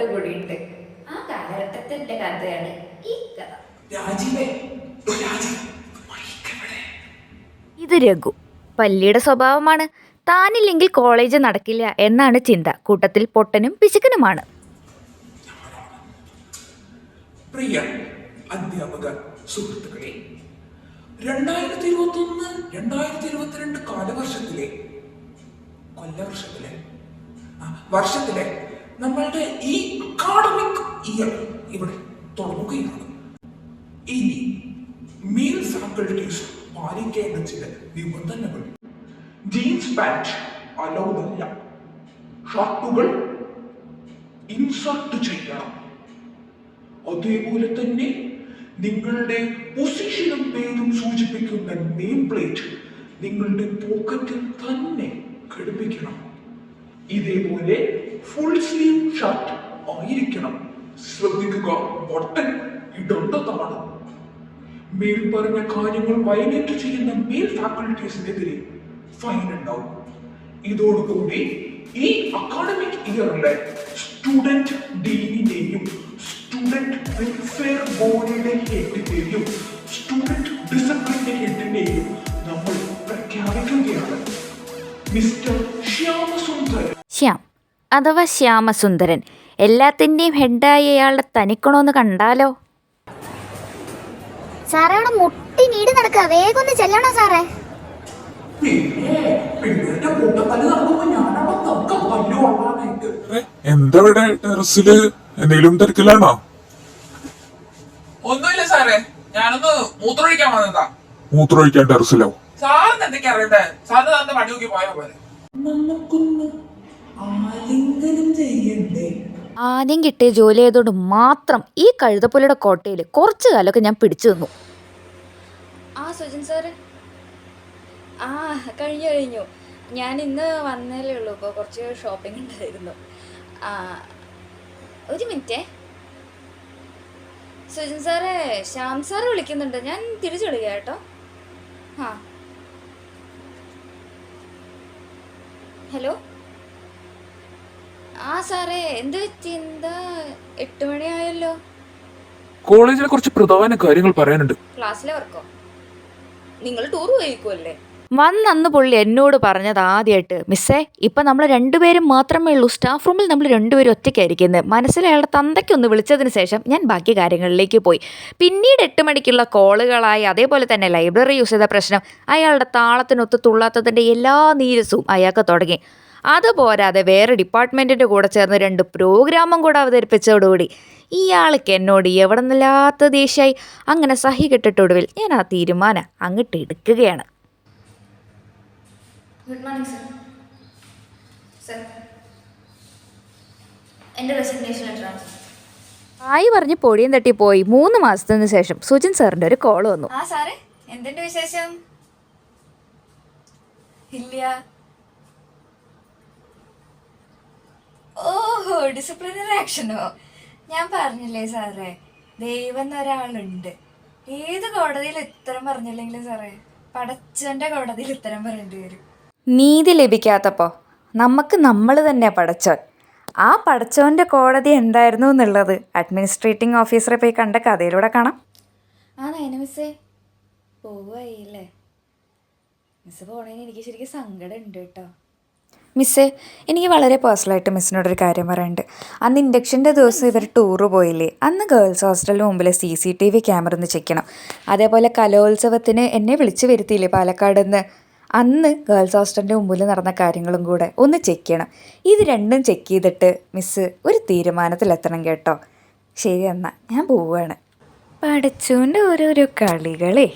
കാലഘട്ടം കൂടിയുണ്ട്. ആ കാലഘട്ടത്തിന്റെ കഥയാണ് ഈ കഥ. ഇത് രഘു. പല്ലിയുടെ സ്വഭാവമാണ്. താനില്ലെങ്കിൽ കോളേജ് നടക്കില്ല എന്നാണ് ചിന്ത. കൂട്ടത്തിൽ പൊട്ടനും പിശുക്കനുമാണ്. പ്രിയ അധ്യാപക സുഹൃത്തുക്കളെ, 2021-2022 വർഷത്തിലെ നമ്മളുടെ ഈ അക്കാഡമിക് ഇയർ ഇവിടെ തുടങ്ങുകയാണ്. ഇനി മെയിൽ ഫാക്കൽറ്റീസ് പാലിക്കേണ്ട ചില നിബന്ധനകൾ. ജീൻസ് പാന്റ് അലൗഡ് അല്ല. ഷർട്ടുകൾ ഇൻസർട്ട് ചെയ്യണം. അതേപോലെ തന്നെ നിങ്ങളുടെ പൊസിഷനും പേരും സൂചിപ്പിക്കുന്ന നെയിം പ്ലേറ്റ് നിങ്ങളുടെ പോക്കറ്റിൽ തന്നെ ഘടിപ്പിക്കണം. ഇതേപോലെ ഫുൾ സ്ലീവ് ഷർട്ട് ആയിരിക്കണം. ശ്രദ്ധിക്കുക, ബട്ടൺ ഇടേണ്ടതാണ്. മേൽ പറഞ്ഞ കാര്യങ്ങൾ വയലേറ്റ് ചെയ്യുന്ന മെയിൽ ഫാക്കൽറ്റീസിനെതിരെ ഫൈൻ ഉണ്ടാവും. ഇതോടുകൂടി ഈ അക്കാഡമിക് ഇയറിലെ സ്റ്റുഡന്റ് ഡീനിനെയും സ്റ്റുഡന്റ് വെൽഫെയർ ബോർഡിന്റെ ഹെഡിനെയും സ്റ്റുഡന്റ് ഡിസിപ്ലിന്റെ ഹെഡിനെയും നമ്മൾ പ്രഖ്യാപിക്കുകയാണ്. മിസ്റ്റർ ശ്യാമസുന്ദരൻ. ശ്യാം അഥവാ ശ്യാമസുന്ദരൻ. എല്ലാത്തിൻ്റെയും ഹെഡായി അയാളുടെ തനിക്കണമെന്ന് കണ്ടാലോ? സാറേ, അവിടെ മുട്ടി നീടി നടക്കുക. വേഗം ഒന്ന് ചെല്ലണോ സാറേ? എന്താ ഇവിടെ ടെറസില് എന്തെങ്കിലും തിരക്കിലാണോ? ഒന്നുമില്ല സാറേ, ഞാനൊന്ന് മൂത്രമൊഴിക്കാൻ വന്നതാ. മൂത്രമൊഴിക്കാൻ ടെറസിലോ? സാറിന് എന്തൊക്കെ അറിയണ്ടേ? സാറിന് തന്നെ വണ്ടി നോക്കി പോയാ പോലെ. നമുക്കൊന്ന് ആലിംഗനം ചെയ്യണ്ടേ? ആദ്യം കിട്ടിയ ജോലി ചെയ്തോണ്ട് മാത്രം ഈ കഴുതപ്പുലിയുടെ കോട്ടയിൽ കുറച്ചു കാലമൊക്കെ ഞാൻ പിടിച്ചു നിന്നു. സുജിൻ സാറ്, കഴിഞ്ഞു. ഞാൻ ഇന്ന് വന്നല്ലേ ഉള്ളൂ. ഇപ്പോൾ കുറച്ച് ഷോപ്പിംഗ് ഉണ്ടായിരുന്നു. ഒരു മിനിറ്റേ. സുജിൻ സാറേ, ശ്യാം സാറ് വിളിക്കുന്നുണ്ട്. ഞാൻ തിരിച്ചു വിളിക്കാം കേട്ടോ. ഹലോ. സാറേ, എന്ത് പറ്റി? എന്താ 8 മണിയായല്ലോ? കോളേജിലെ കുറച്ച് പ്രധാന കാര്യങ്ങൾ പറയാനുണ്ട്. ക്ലാസ്സിലെ വർക്കോ? നിങ്ങൾ ടൂർ പോയിരിക്കുമല്ലേ? വന്നന്ന് പുള്ളി എന്നോട് പറഞ്ഞത് ആദ്യമായിട്ട്, മിസ്സേ ഇപ്പം നമ്മൾ രണ്ടുപേരും മാത്രമേ ഉള്ളൂ, സ്റ്റാഫ് റൂമിൽ നമ്മൾ രണ്ടുപേരും ഒറ്റയ്ക്കായിരിക്കുന്നത്. മനസ്സിൽ അയാളുടെ തന്തയ്ക്കൊന്ന് വിളിച്ചതിന് ശേഷം ഞാൻ ബാക്കി കാര്യങ്ങളിലേക്ക് പോയി. പിന്നീട് 8 മണിക്കുള്ള കോളുകളായി, അതേപോലെ തന്നെ ലൈബ്രറി യൂസ് ചെയ്ത പ്രശ്നം, അയാളുടെ താളത്തിനൊത്ത് തുള്ളാത്തതിൻ്റെ എല്ലാ നീരസവും അയാൾക്ക് തുടങ്ങി. അതുപോരാതെ വേറെ ഡിപ്പാർട്ട്മെൻറ്റിൻ്റെ കൂടെ ചേർന്ന് 2 പ്രോഗ്രാമും കൂടെ അവതരിപ്പിച്ചതോടുകൂടി ഇയാൾക്ക് എന്നോട് എവിടെ നിന്നില്ലാത്ത ദേഷ്യമായി. അങ്ങനെ സഹി കെട്ടിട്ടൊടുവിൽ ഞാൻ ആ തീരുമാനം അങ്ങോട്ട് എടുക്കുകയാണ്. Good morning sir. സർ, എൻ്റെ റെസിഗ്നേഷൻ ലെറ്ററാണ്. ആയി പറഞ്ഞ് പൊടിയും തട്ടി പോയി. 3 മാസത്തിന് ശേഷം സുജിൻ സാറിൻ്റെ ഒരു കോൾ വന്നു. സാറേ, എന്തുണ്ട് വിശേഷം? ഇല്ല. ഓഹോ, ഡിസിപ്ലിനറി ആക്ഷനോ? ഞാൻ പറഞ്ഞില്ലേ സാറേ, ദൈവം എന്നൊരാളുണ്ട്. ഏത് കോടതിയിൽ ഉത്തരം പറഞ്ഞില്ലെങ്കിലും സാറേ, പടച്ചവൻ്റെ കോടതിയിൽ ഉത്തരം പറയേണ്ടി വരും. നീതി ലഭിക്കാത്തപ്പോൾ നമുക്ക് നമ്മൾ തന്നെ പടച്ചോൻ. ആ പടച്ചോൻ്റെ കോടതി എന്തായിരുന്നു എന്നുള്ളത് അഡ്മിനിസ്ട്രേറ്റിംഗ് ഓഫീസറെ പോയി കണ്ട കഥയിലൂടെ കാണാം. നയന മിസ്സേ പോവായില്ലേ? മിസ്സ് പോണേന് എനിക്ക് ശരിക്കും സങ്കടം ഉണ്ട് കേട്ടോ. മിസ്സേ, എനിക്ക് വളരെ പേഴ്സണലായിട്ട് മിസ്സിനോടൊരു കാര്യം പറയാനുണ്ട്. അന്ന് ഇൻഡക്ഷൻ്റെ ദിവസം ഇവർ ടൂറ് പോയില്ലേ, അന്ന് ഗേൾസ് ഹോസ്റ്റലിന് മുമ്പിൽ CCTV ക്യാമറ ഒന്ന് ചെക്ക് ചെയ്യണം. അതേപോലെ കലോത്സവത്തിന് എന്നെ വിളിച്ചു വരുത്തിയില്ലേ പാലക്കാട് നിന്ന്, അന്ന് ഗേൾസ് ഹോസ്റ്റലിൻ്റെ മുമ്പിൽ നടന്ന കാര്യങ്ങളും കൂടെ ഒന്ന് ചെക്ക് ചെയ്യണം. ഇത് രണ്ടും ചെക്ക് ചെയ്തിട്ട് മിസ്സ് ഒരു തീരുമാനത്തിലെത്തണം കേട്ടോ. ശരി, എന്നാൽ ഞാൻ പോവുകയാണ്. പഠിച്ചുകൊണ്ട് ഓരോരോ കളികളേ.